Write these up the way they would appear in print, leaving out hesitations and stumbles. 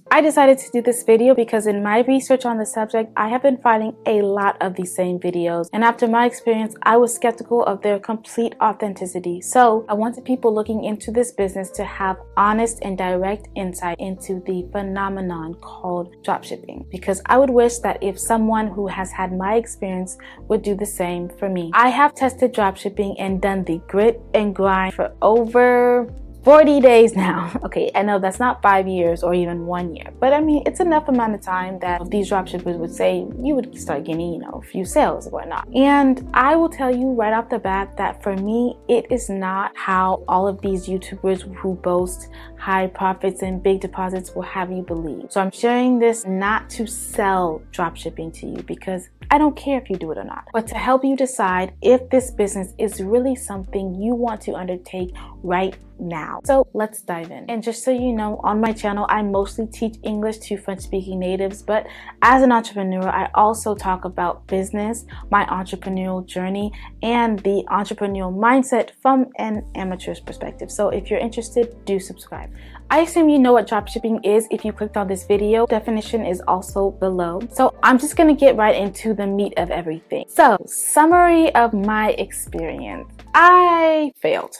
I decided to do this video because in my research on the subject, I have been finding a lot of these same videos, and after my experience, I was skeptical of their complete authenticity. So I wanted people looking into this business to have honest and direct insight into the phenomenon called dropshipping, because I would wish that if someone who has had my experience would do the same for me. I have tested dropshipping and done the grit and grind for over 40 days now. Okay, I know that's not 5 years or even 1 year, but I mean, it's enough amount of time that these dropshippers would say you would start getting, a few sales and whatnot. And I will tell you right off the bat that for me, it is not how all of these YouTubers who boast high profits and big deposits will have you believe. So I'm sharing this not to sell dropshipping to you, because I don't care if you do it or not, but to help you decide if this business is really something you want to undertake right now. So let's dive in. And just so you know, on my channel, I mostly teach English to French-speaking natives, but as an entrepreneur, I also talk about business, my entrepreneurial journey, and the entrepreneurial mindset from an amateur's perspective. So if you're interested, do subscribe. I assume you know what dropshipping is if you clicked on this video. Definition is also below. So I'm just gonna get right into the meat of everything. So, summary of my experience. I failed.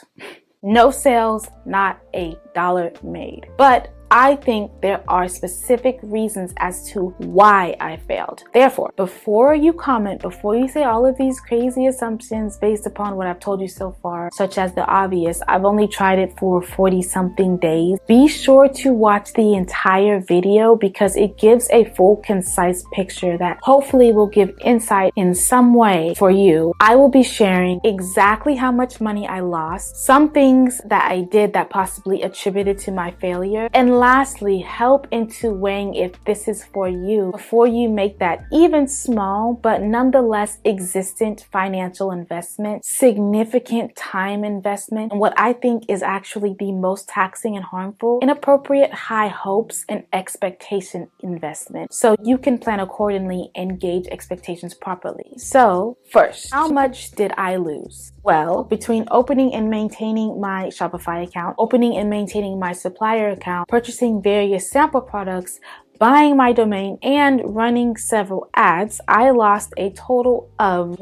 No sales, not a dollar made. But I think there are specific reasons as to why I failed. Therefore, before you comment, before you say all of these crazy assumptions based upon what I've told you so far, such as the obvious, I've only tried it for 40 something days, be sure to watch the entire video because it gives a full, concise picture that hopefully will give insight in some way for you. I will be sharing exactly how much money I lost, some things that I did that possibly attributed to my failure, and lastly, help into weighing if this is for you before you make that even small but nonetheless existent financial investment, significant time investment, and what I think is actually the most taxing and harmful, inappropriate high hopes and expectation investment. So you can plan accordingly and gauge expectations properly. So first, how much did I lose? Well, between opening and maintaining my Shopify account, opening and maintaining my supplier account, purchasing various sample products, buying my domain, and running several ads, I lost a total of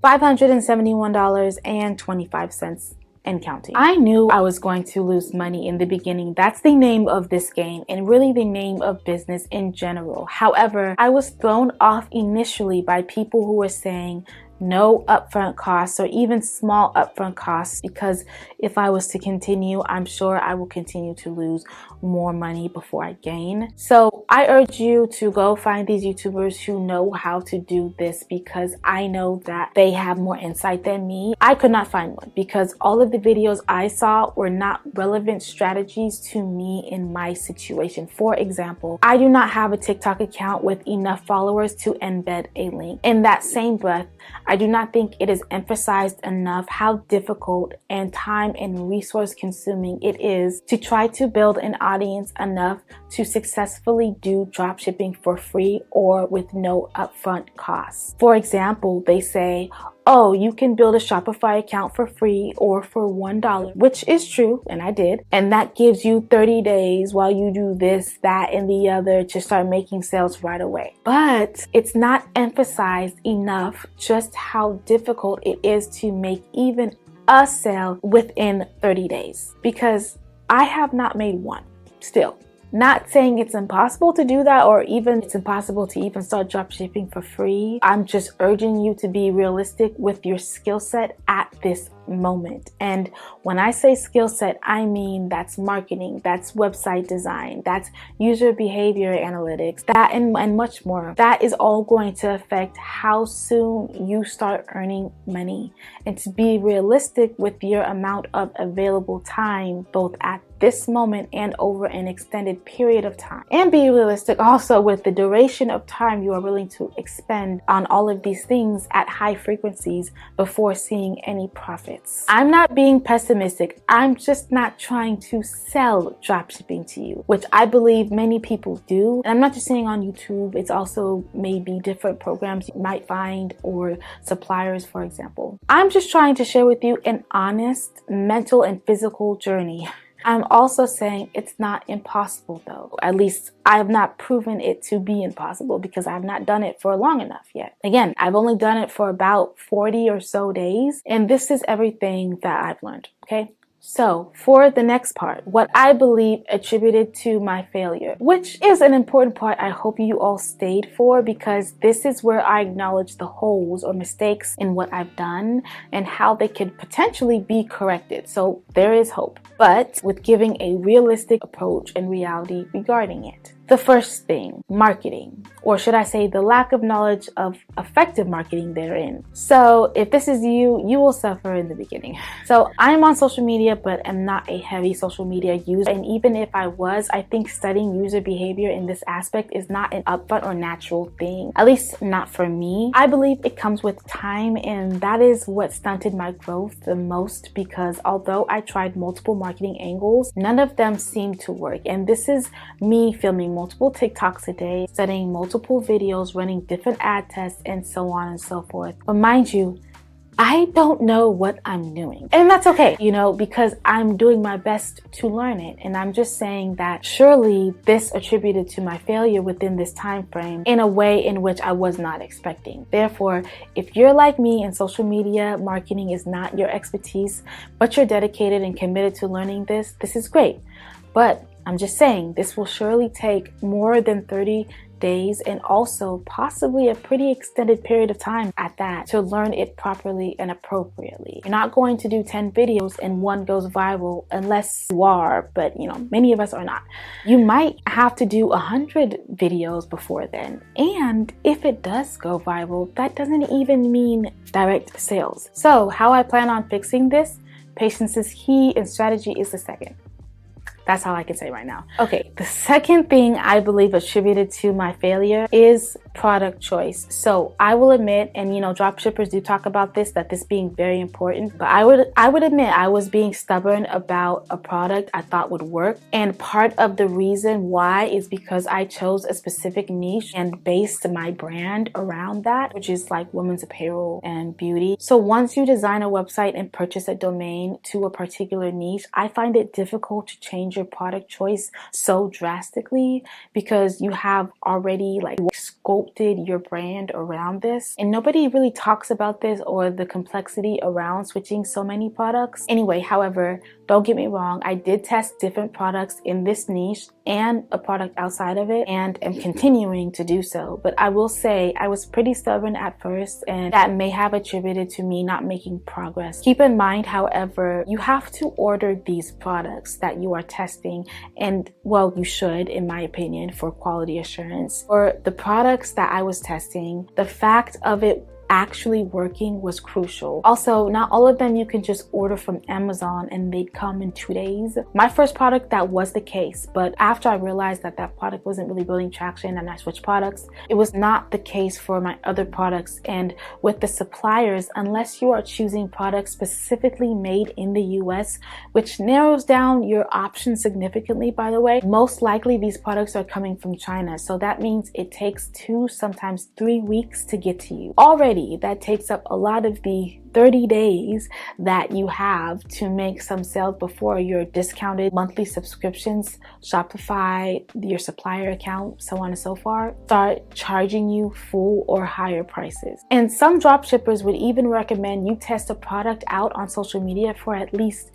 $571.25 and counting. I knew I was going to lose money in the beginning. That's the name of this game and really the name of business in general. However, I was thrown off initially by people who were saying no upfront costs or even small upfront costs, because if I was to continue, I'm sure I will continue to lose more money before I gain. So I urge you to go find these YouTubers who know how to do this, because I know that they have more insight than me. I could not find one because all of the videos I saw were not relevant strategies to me in my situation. For example, I do not have a TikTok account with enough followers to embed a link. In that same breath, I do not think it is emphasized enough how difficult and time and resource consuming it is to try to build an audience enough to successfully do dropshipping for free or with no upfront costs. For example, they say, oh, you can build a Shopify account for free or for $1, which is true, and I did. And that gives you 30 days while you do this, that, and the other to start making sales right away. But it's not emphasized enough just how difficult it is to make even a sale within 30 days, because I have not made one still. Not saying it's impossible to do that, or even it's impossible to even start dropshipping for free. I'm just urging you to be realistic with your skill set at this moment. And when I say skill set, I mean that's marketing, that's website design, that's user behavior analytics, that and much more. That is all going to affect how soon you start earning money. And to be realistic with your amount of available time, both at this moment and over an extended period of time. And be realistic also with the duration of time you are willing to expend on all of these things at high frequencies before seeing any profits. I'm not being pessimistic. I'm just not trying to sell dropshipping to you, which I believe many people do. And I'm not just saying on YouTube, it's also maybe different programs you might find or suppliers, for example. I'm just trying to share with you an honest mental and physical journey I'm also saying it's not impossible though. At least I have not proven it to be impossible because I've not done it for long enough yet. Again, I've only done it for about 40 or so days, and this is everything that I've learned, okay? So for the next part, what I believe attributed to my failure, which is an important part I hope you all stayed for, because this is where I acknowledge the holes or mistakes in what I've done and how they could potentially be corrected. So there is hope, but with giving a realistic approach and reality regarding it. The first thing, marketing, or should I say the lack of knowledge of effective marketing therein. So if this is you, you will suffer in the beginning. So I'm on social media, but am not a heavy social media user. And even if I was, I think studying user behavior in this aspect is not an upfront or natural thing, at least not for me. I believe it comes with time, and that is what stunted my growth the most, because although I tried multiple marketing angles, none of them seemed to work. And this is me filming multiple TikToks a day, studying multiple videos, running different ad tests, and so on and so forth. But mind you, I don't know what I'm doing. And that's okay, you know, because I'm doing my best to learn it. And I'm just saying that surely this attributed to my failure within this time frame in a way in which I was not expecting. Therefore, if you're like me and social media marketing is not your expertise, but you're dedicated and committed to learning this is great. But I'm just saying this will surely take more than 30 days and also possibly a pretty extended period of time at that to learn it properly and appropriately. You're not going to do 10 videos and one goes viral unless you are, but you know, many of us are not. You might have to do 100 videos before then. And if it does go viral, that doesn't even mean direct sales. So how I plan on fixing this? Patience is key and strategy is the second. That's all I can say right now. Okay, the second thing I believe attributed to my failure is product choice. So I will admit, and you know, dropshippers do talk about this, that this being very important, but I would admit I was being stubborn about a product I thought would work. And part of the reason why is because I chose a specific niche and based my brand around that, which is like women's apparel and beauty. So once you design a website and purchase a domain to a particular niche, I find it difficult to change your product choice so drastically because you have already like sculpted your brand around this, and nobody really talks about this or the complexity around switching so many products. Anyway, however, don't get me wrong, I did test different products in this niche and a product outside of it, and am continuing to do so. But I will say I was pretty stubborn at first, and that may have attributed to me not making progress. Keep in mind, however, you have to order these products that you are testing, and well, you should, in my opinion, for quality assurance. For the products that I was testing, the fact of it actually working was crucial. Also, not all of them you can just order from Amazon and they'd come in 2 days. My first product, that was the case, but after I realized that that product wasn't really building traction and I switched products, it was not the case for my other products. And with the suppliers, unless you are choosing products specifically made in the US, which narrows down your options significantly, by the way, most likely these products are coming from China. So that means it takes 2, sometimes 3 weeks to get to you. Already, that takes up a lot of the 30 days that you have to make some sales before your discounted monthly subscriptions, Shopify, your supplier account, so on and so forth, start charging you full or higher prices. And some dropshippers would even recommend you test a product out on social media for at least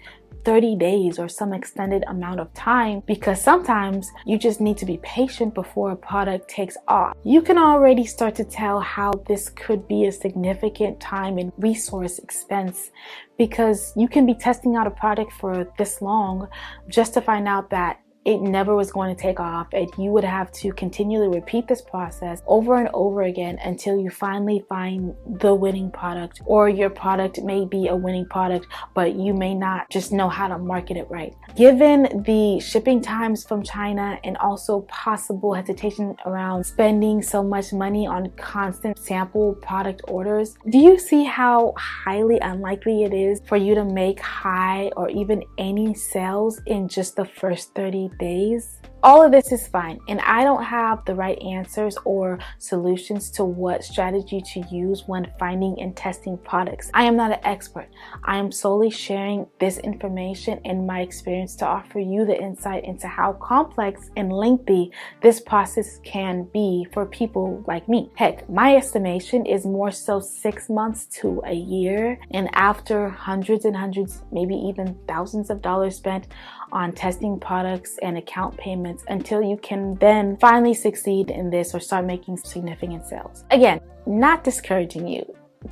30 days or some extended amount of time, because sometimes you just need to be patient before a product takes off. You can already start to tell how this could be a significant time and resource expense, because you can be testing out a product for this long just to find out that it never was going to take off, and you would have to continually repeat this process over and over again until you finally find the winning product. Or your product may be a winning product, but you may not just know how to market it right. Given the shipping times from China and also possible hesitation around spending so much money on constant sample product orders, do you see how highly unlikely it is for you to make high or even any sales in just the first 30 days? All of this is fine, and I don't have the right answers or solutions to what strategy to use when finding and testing products. I am not an expert. I am solely sharing this information and my experience to offer you the insight into how complex and lengthy this process can be for people like me. Heck, my estimation is more so 6 months to a year, and after hundreds and hundreds, maybe even thousands of dollars spent on testing products and account payments until you can then finally succeed in this or start making significant sales. Again, not discouraging you,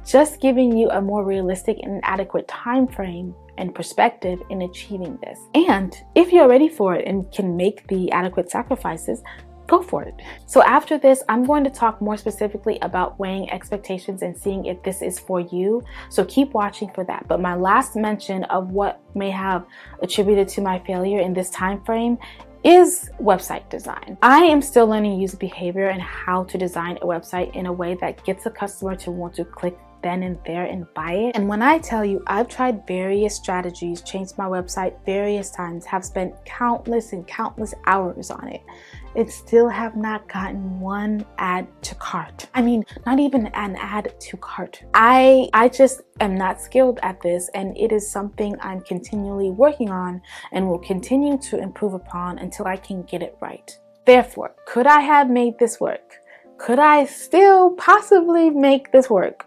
just giving you a more realistic and adequate time frame and perspective in achieving this. And if you're ready for it and can make the adequate sacrifices, go for it. So after this, I'm going to talk more specifically about weighing expectations and seeing if this is for you. So keep watching for that. But my last mention of what may have attributed to my failure in this time frame is website design. I am still learning user behavior and how to design a website in a way that gets a customer to want to click then and there and buy it. And when I tell you I've tried various strategies, changed my website various times, have spent countless and countless hours on it, it still have not gotten one add to cart. I mean, not even an add to cart. I just am not skilled at this, and it is something I'm continually working on and will continue to improve upon until I can get it right. Therefore, could I have made this work? Could I still possibly make this work?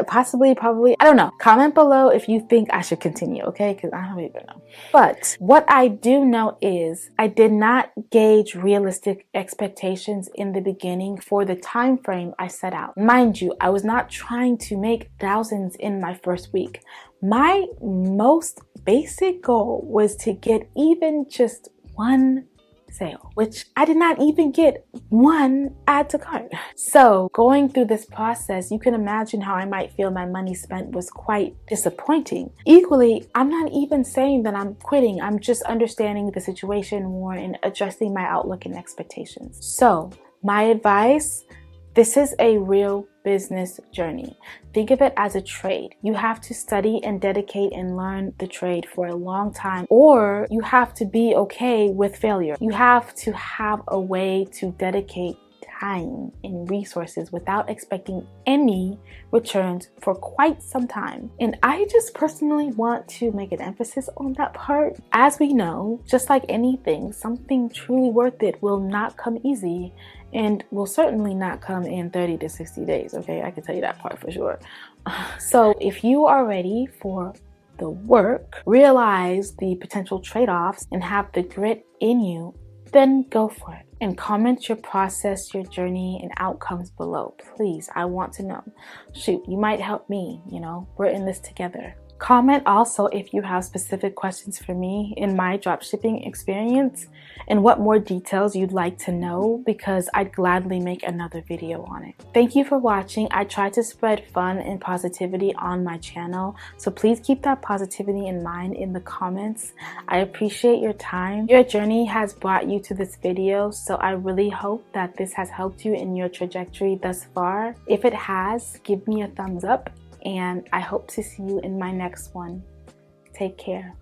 Possibly, probably, I don't know. Comment below if you think I should continue, okay? Because I don't even know. But what I do know is I did not gauge realistic expectations in the beginning for the time frame I set out. Mind you, I was not trying to make thousands in my first week. My most basic goal was to get even just one sale, which I did not even get one add to cart. So going through this process, you can imagine how I might feel my money spent was quite disappointing. Equally, I'm not even saying that I'm quitting. I'm just understanding the situation more and adjusting my outlook and expectations. So my advice, this is a real business journey. Think of it as a trade. You have to study and dedicate and learn the trade for a long time, or you have to be okay with failure. You have to have a way to dedicate time and resources without expecting any returns for quite some time. And I just personally want to make an emphasis on that part. As we know, just like anything, something truly worth it will not come easy and will certainly not come in 30 to 60 days, okay? I can tell you that part for sure. So if you are ready for the work, realize the potential trade-offs, and have the grit in you, then go for it. And comment your process, your journey, and outcomes below. Please, I want to know. Shoot, you might help me, you know? We're in this together. Comment also if you have specific questions for me in my dropshipping experience and what more details you'd like to know, because I'd gladly make another video on it. Thank you for watching. I try to spread fun and positivity on my channel, so please keep that positivity in mind in the comments. I appreciate your time. Your journey has brought you to this video, so I really hope that this has helped you in your trajectory thus far. If it has, give me a thumbs up, and I hope to see you in my next one. Take care.